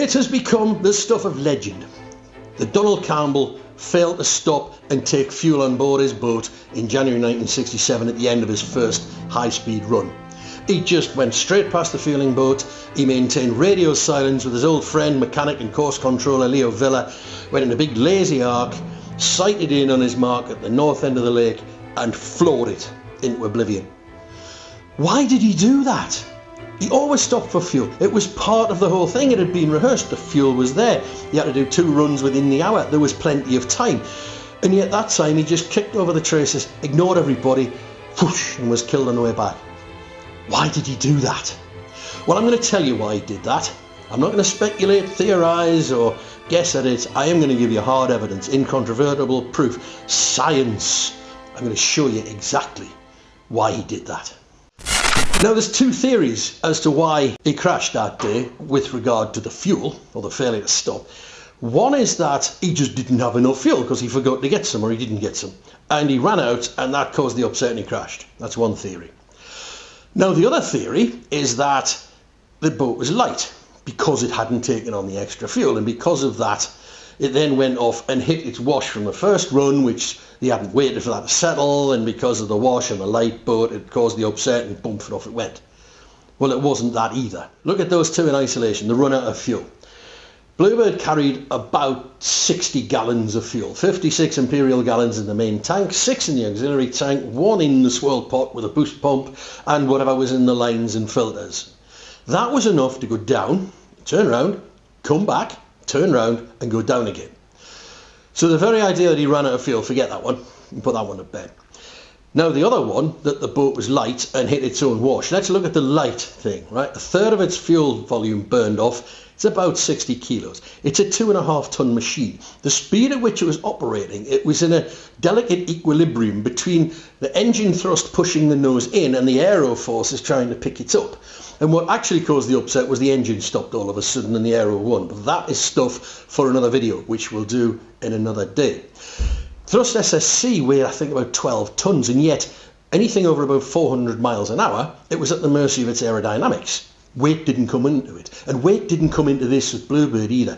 It has become the stuff of legend that Donald Campbell failed to stop and take fuel on board his boat in January 1967 at the end of his first high-speed run. He just went straight past the fueling boat. He maintained radio silence with his old friend, mechanic and course controller Leo Villa, went in a big lazy arc, sighted in on his mark at the north end of the lake and floored it into oblivion. Why did he do that? He always stopped for fuel. It was part of the whole thing. It had been rehearsed. The fuel was there. He had to do 2 runs within the hour. There was plenty of time. And yet that time he just kicked over the traces, ignored everybody, whoosh, and was killed on the way back. Why did he do that? Well, I'm going to tell you why he did that. I'm not going to speculate, theorise or guess at it. I am going to give you hard evidence, incontrovertible proof, science. I'm going to show you exactly why he did that. Now, there's 2 theories as to why he crashed that day with regard to the fuel, or the failure to stop. One is that he just didn't have enough fuel because he forgot to get some, or he didn't get some. And he ran out, and that caused the upset and he crashed. That's one theory. Now, the other theory is that the boat was light because it hadn't taken on the extra fuel, and because of that, it then went off and hit its wash from the first run, which he hadn't waited for that to settle, and because of the wash and the light boat, it caused the upset and boom, off it went. Well, it wasn't that either. Look at those 2 in isolation, the run out of fuel. Bluebird carried about 60 gallons of fuel, 56 imperial gallons in the main tank, 6 in the auxiliary tank, 1 in the swirl pot with a boost pump, and whatever was in the lines and filters. That was enough to go down, turn around, come back, turn round and go down again. So the very idea that he ran out of fuel, forget that one and put that one to bed. Now the other one, that the boat was light and hit its own wash. Let's look at the light thing, right? 1/3 of its fuel volume burned off. It's about 60 kilos. It's a 2.5 ton machine. The speed at which it was operating, it was in a delicate equilibrium between the engine thrust pushing the nose in and the aero forces trying to pick it up. And what actually caused the upset was the engine stopped all of a sudden and the aero won. But that is stuff for another video, which we'll do in another day. Thrust SSC weighed, I think, about 12 tons, and yet anything over about 400 miles an hour, it was at the mercy of its aerodynamics. Weight didn't come into it, and weight didn't come into this with Bluebird either.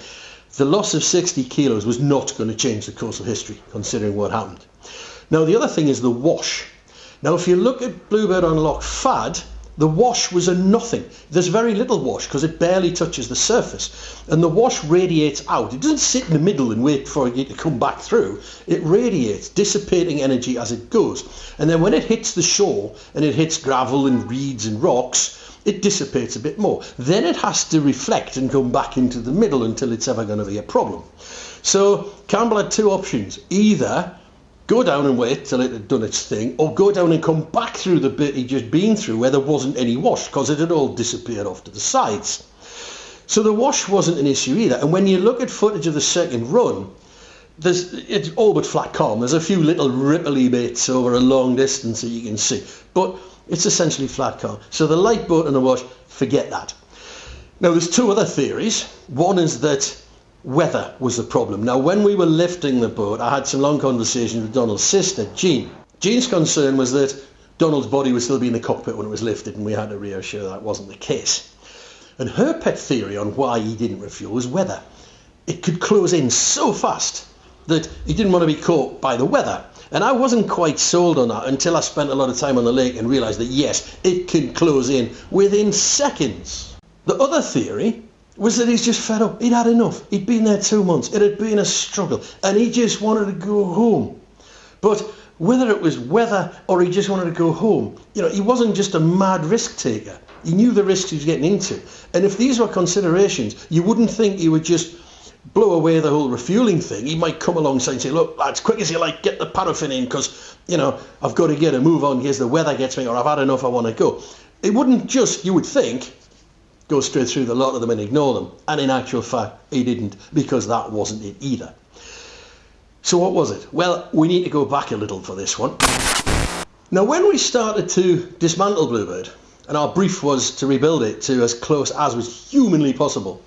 The loss of 60 kilos was not going to change the course of history, considering what happened. Now, the other thing is the wash. Now, if you look at Bluebird on lock FAD, the wash was a nothing. There's very little wash because it barely touches the surface, and the wash radiates out. It doesn't sit in the middle and wait for it to come back through. It radiates, dissipating energy as it goes, and then when it hits the shore and it hits gravel and reeds and rocks, it dissipates a bit more. Then it has to reflect and come back into the middle until it's ever going to be a problem. So Campbell had 2 options: either go down and wait till it had done its thing, or go down and come back through the bit he'd just been through where there wasn't any wash because it had all disappeared off to the sides. So the wash wasn't an issue either. And when you look at footage of the second run, it's all but flat calm. There's a few little ripply bits over a long distance that you can see, but it's essentially flat calm. So the light boat and the wash, forget that. Now there's 2 other theories. One is that weather was the problem. Now, when we were lifting the boat, I had some long conversations with Donald's sister, Jean. Jean's concern was that Donald's body would still be in the cockpit when it was lifted, and we had to reassure that wasn't the case. And her pet theory on why he didn't refuel was weather. It could close in so fast that he didn't want to be caught by the weather. And I wasn't quite sold on that until I spent a lot of time on the lake and realised that yes, it can close in within seconds. The other theory was that he's just fed up. He'd had enough. He'd been there 2 months. It had been a struggle, and he just wanted to go home. But whether it was weather or he just wanted to go home, he wasn't just a mad risk taker. He knew the risks he was getting into. And if these were considerations, you wouldn't think he would just blow away the whole refueling thing. He might come alongside and say, look, as quick as you like, get the paraffin in because, I've got to get a move on in case the weather gets me, or I've had enough, I want to go. It wouldn't just, you would think, go straight through the lot of them and ignore them. And in actual fact, he didn't, because that wasn't it either. So what was it? Well, we need to go back a little for this one. Now, when we started to dismantle Bluebird, and our brief was to rebuild it to as close as was humanly possible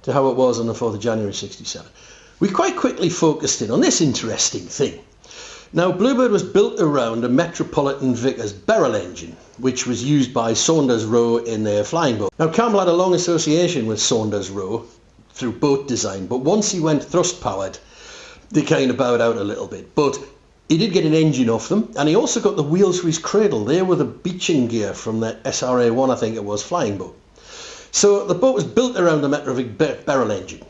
to how it was on the 4th of January 67, we quite quickly focused in on this interesting thing. Now, Bluebird was built around a Metropolitan Vickers Beryl engine, which was used by Saunders Roe in their flying boat. Now, Campbell had a long association with Saunders Roe through boat design, but once he went thrust powered, they kind of bowed out a little bit. But he did get an engine off them, and he also got the wheels for his cradle. They were the beaching gear from the SRA-1, I think it was, flying boat. So the boat was built around the metric barrel engine,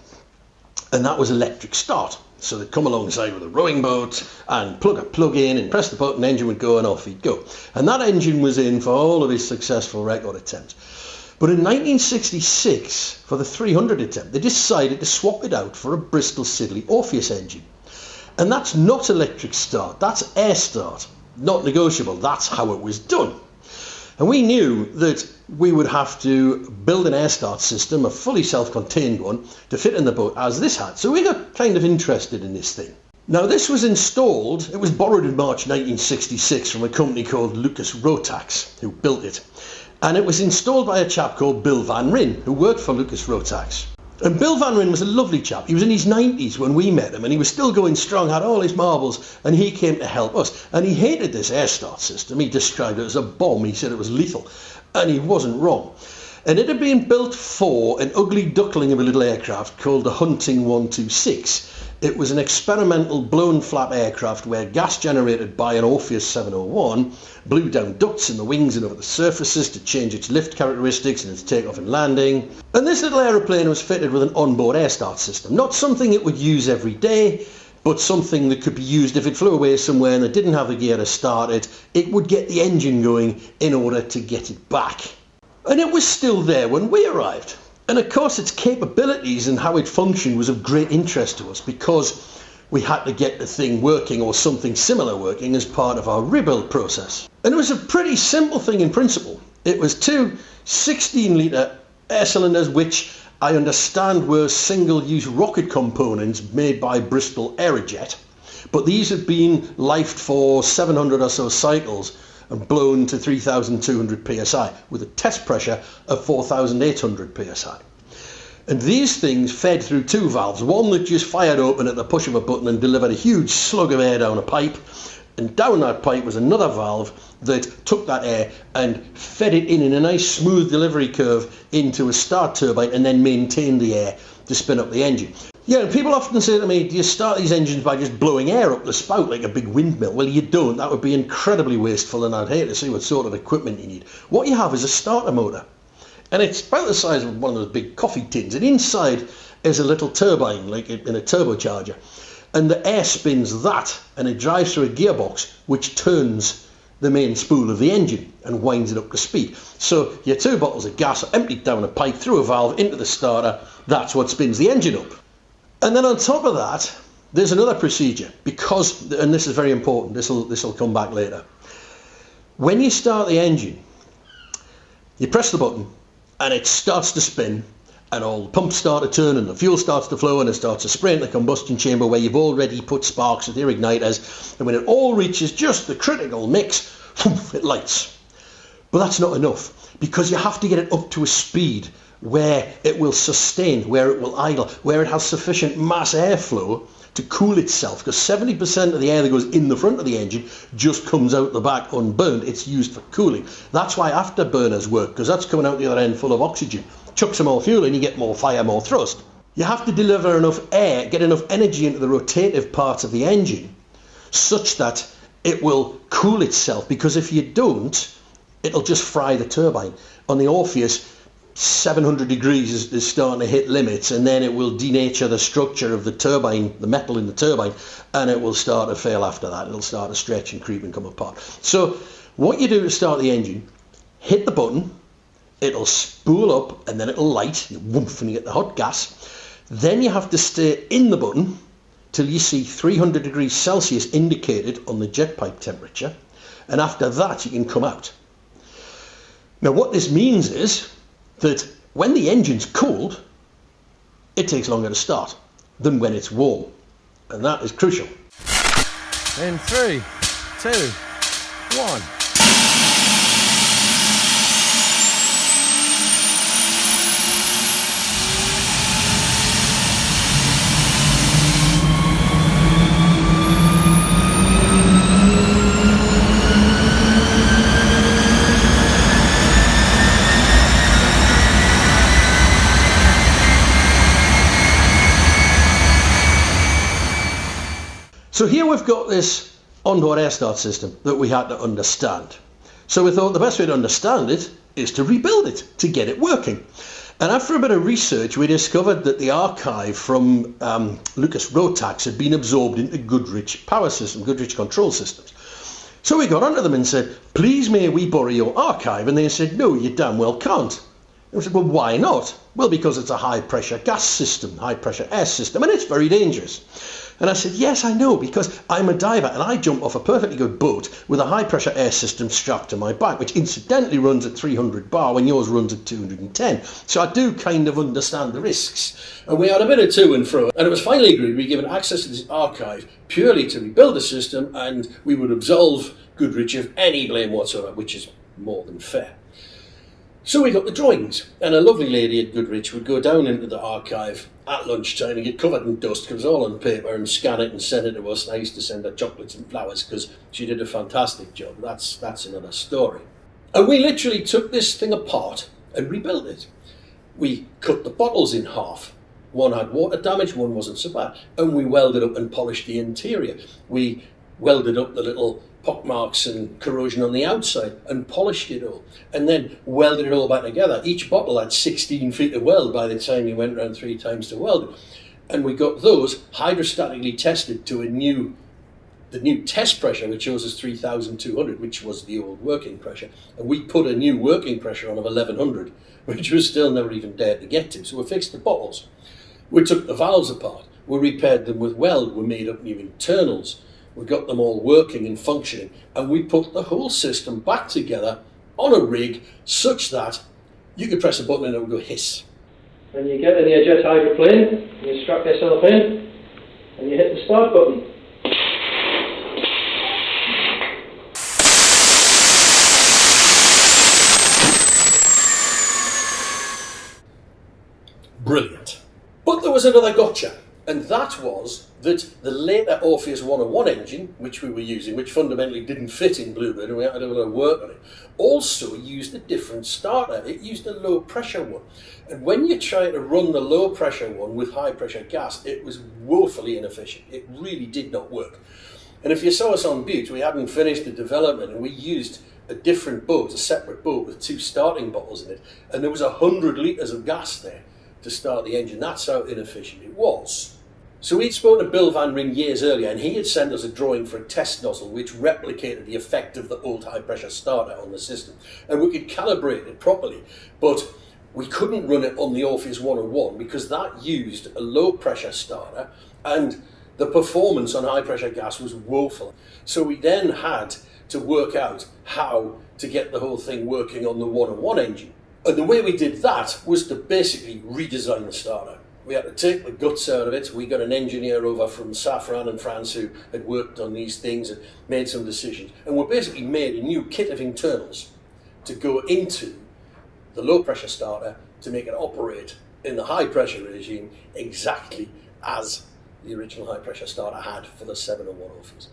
and that was electric start. So they'd come alongside with a rowing boat and plug in and press the button, engine would go and off he'd go. And that engine was in for all of his successful record attempts. But in 1966, for the 300 attempt, they decided to swap it out for a Bristol Siddeley Orpheus engine. And that's not electric start, that's air start. Not negotiable, that's how it was done. And we knew that we would have to build an air start system, a fully self-contained one, to fit in the boat as this had. So we got kind of interested in this thing. Now this was installed, it was borrowed in March 1966 from a company called Lucas Rotax, who built it. And it was installed by a chap called Bill Van Ryn, who worked for Lucas Rotax. And Bill Van Ryn was a lovely chap. He was in his 90s when we met him, and he was still going strong, had all his marbles, and he came to help us. And he hated this air start system. He described it as a bomb. He said it was lethal, and he wasn't wrong. And it had been built for an ugly duckling of a little aircraft called the Hunting 126. It was an experimental blown flap aircraft where gas generated by an Orpheus 701 blew down ducts in the wings and over the surfaces to change its lift characteristics and its takeoff and landing. And this little aeroplane was fitted with an onboard air start system. Not something it would use every day, but something that could be used if it flew away somewhere and it didn't have the gear to start it. It would get the engine going in order to get it back. And it was still there when we arrived. And of course its capabilities and how it functioned was of great interest to us because we had to get the thing working or something similar working as part of our rebuild process. And it was a pretty simple thing in principle. It was two 16-litre air cylinders which I understand were single-use rocket components made by Bristol Aerojet, but these had been lifed for 700 or so cycles and blown to 3,200 psi with a test pressure of 4,800 psi. And these things fed through two valves, one that just fired open at the push of a button and delivered a huge slug of air down a pipe, and down that pipe was another valve that took that air and fed it in a nice smooth delivery curve into a start turbine and then maintained the air to spin up the engine. Yeah, and people often say to me, do you start these engines by just blowing air up the spout like a big windmill? Well, you don't. That would be incredibly wasteful, and I'd hate to see what sort of equipment you need. What you have is a starter motor, and it's about the size of one of those big coffee tins, and inside is a little turbine, like in a turbocharger, and the air spins that, and it drives through a gearbox, which turns the main spool of the engine and winds it up to speed. So your two bottles of gas are emptied down a pipe through a valve into the starter. That's what spins the engine up. And then on top of that, there's another procedure because, and this is very important, this will come back later. When you start the engine, you press the button and it starts to spin and all the pumps start to turn and the fuel starts to flow and it starts to spray in the combustion chamber where you've already put sparks with your igniters, and when it all reaches just the critical mix, it lights. But that's not enough because you have to get it up to a speed where it will sustain, where it will idle, where it has sufficient mass airflow to cool itself, because 70% of the air that goes in the front of the engine just comes out the back unburned. It's used for cooling. That's why afterburners work, because that's coming out the other end full of oxygen. Chuck some more fuel in, you get more fire, more thrust. You have to deliver enough air, get enough energy into the rotative parts of the engine such that it will cool itself, because if you don't, it'll just fry the turbine. On the Orpheus, 700 degrees is starting to hit limits, and then it will denature the structure of the turbine, the metal in the turbine, and it will start to fail after that. It'll start to stretch and creep and come apart. So what you do to start the engine, hit the button, it'll spool up and then it'll light, whoomph, and you get the hot gas. Then you have to stay in the button till you see 300 degrees Celsius indicated on the jet pipe temperature, and after that you can come out. Now what this means is that when the engine's cooled, it takes longer to start than when it's warm. And that is crucial. In 3, 2, 1. So here we've got this onboard air start system that we had to understand. So we thought the best way to understand it is to rebuild it, to get it working. And after a bit of research, we discovered that the archive from Lucas Rotax had been absorbed into Goodrich power system, Goodrich control systems. So we got onto them and said, please may we borrow your archive? And they said, no, you damn well can't. And we said, well, why not? Well, because it's a high pressure gas system, high pressure air system, and it's very dangerous. And I said, yes, I know, because I'm a diver and I jump off a perfectly good boat with a high pressure air system strapped to my back, which incidentally runs at 300 bar when yours runs at 210. So I do kind of understand the risks. And we had a bit of to and fro. And it was finally agreed we'd be given access to this archive purely to rebuild the system, and we would absolve Goodrich of any blame whatsoever, which is more than fair. So we got the drawings, and a lovely lady at Goodrich would go down into the archive at lunchtime and get covered in dust because it was all on paper, and scan it and send it to us. And I used to send her chocolates and flowers because she did a fantastic job. That's another story. And we literally took this thing apart and rebuilt it. We cut the bottles in half. One had water damage, one wasn't so bad. And we welded up and polished the interior. We welded up the little pockmarks and corrosion on the outside and polished it all, and then welded it all back together. Each bottle had 16 feet of weld by the time you went around 3 times to weld it. And we got those hydrostatically tested to the new test pressure, which shows us 3,200, which was the old working pressure. And we put a new working pressure on of 1,100, which was still never even dared to get to. So we fixed the bottles. We took the valves apart. We repaired them with weld. We made up new internals. We got them all working and functioning, and we put the whole system back together on a rig such that you could press a button and it would go hiss. And you get in your jet hydroplane, you strap yourself in, and you hit the start button. Brilliant. But there was another gotcha, and that was that the later Orpheus 101 engine, which we were using, which fundamentally didn't fit in Bluebird, and we had to do a lot of work on it, also used a different starter. It used a low pressure one. And when you try to run the low pressure one with high pressure gas, it was woefully inefficient. It really did not work. And if you saw us on Butte, we hadn't finished the development, and we used a different boat, a separate boat with 2 starting bottles in it, and there was 100 litres of gas there to start the engine. That's how inefficient it was. So we'd spoken to Bill Van Ring years earlier, and he had sent us a drawing for a test nozzle which replicated the effect of the old high pressure starter on the system, and we could calibrate it properly, but we couldn't run it on the Orpheus 101 because that used a low pressure starter, and the performance on high pressure gas was woeful. So we then had to work out how to get the whole thing working on the 101 engine. And the way we did that was to basically redesign the starter. We had to take the guts out of it. We got an engineer over from Safran in France who had worked on these things and made some decisions. And we basically made a new kit of internals to go into the low pressure starter to make it operate in the high pressure regime exactly as the original high pressure starter had for the 701 Orpheus.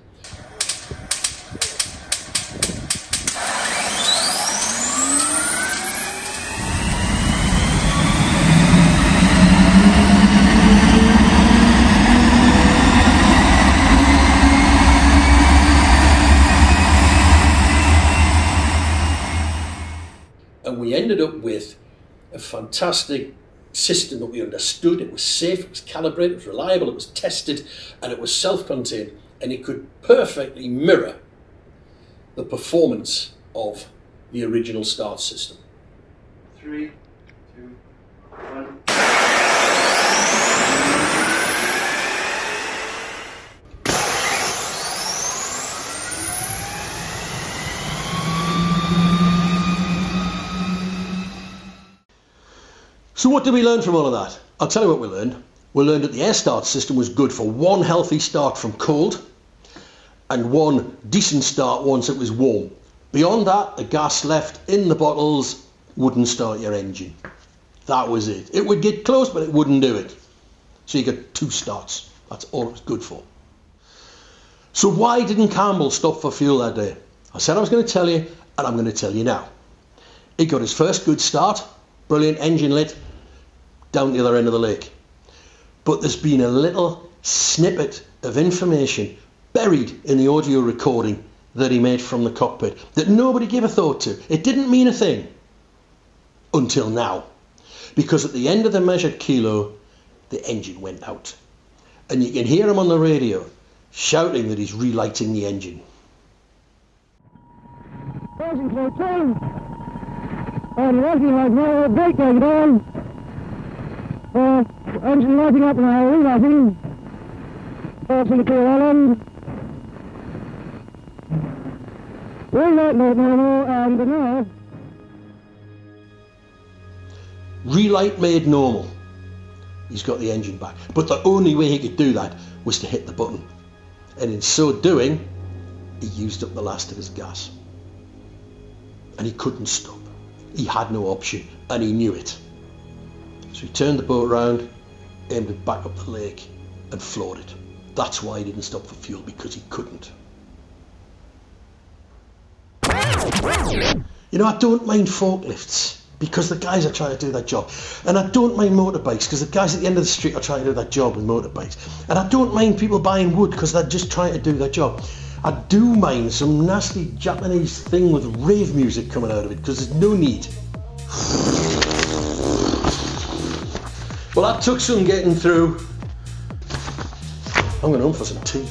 And we ended up with a fantastic system that we understood. It was safe, it was calibrated, it was reliable, it was tested, and it was self-contained, and it could perfectly mirror the performance of the original start system. 3, 2, 1. So what did we learn from all of that? I'll tell you what we learned. We learned that the air start system was good for one healthy start from cold and one decent start once it was warm. Beyond that, the gas left in the bottles wouldn't start your engine. That was it. It would get close, but it wouldn't do it. So you got 2 starts. That's all it was good for. So why didn't Campbell stop for fuel that day? I said I was going to tell you, and I'm going to tell you now. He got his first good start, brilliant, engine lit, down the other end of the lake. But there's been a little snippet of information buried in the audio recording that he made from the cockpit that nobody gave a thought to. It didn't mean a thing until now, because at the end of the measured kilo, the engine went out. And you can hear him on the radio shouting that he's relighting the engine. Engine clear 2, and the engine light now, brake going down, engine lighting up now, relighting, passing the clear island, relight mode normal, and now. Relight made normal. He's got the engine back. But the only way he could do that was to hit the button. And in so doing, he used up the last of his gas. And he couldn't stop. He had no option, and he knew it. So he turned the boat round, aimed it back up the lake, and floored it. That's why he didn't stop for fuel, because he couldn't. You know, I don't mind forklifts, because the guys are trying to do that job. And I don't mind motorbikes, because the guys at the end of the street are trying to do that job with motorbikes. And I don't mind people buying wood, because they're just trying to do their job. I do mind some nasty Japanese thing with rave music coming out of it, because there's no need. Well, that took some getting through. I'm going home for some tea.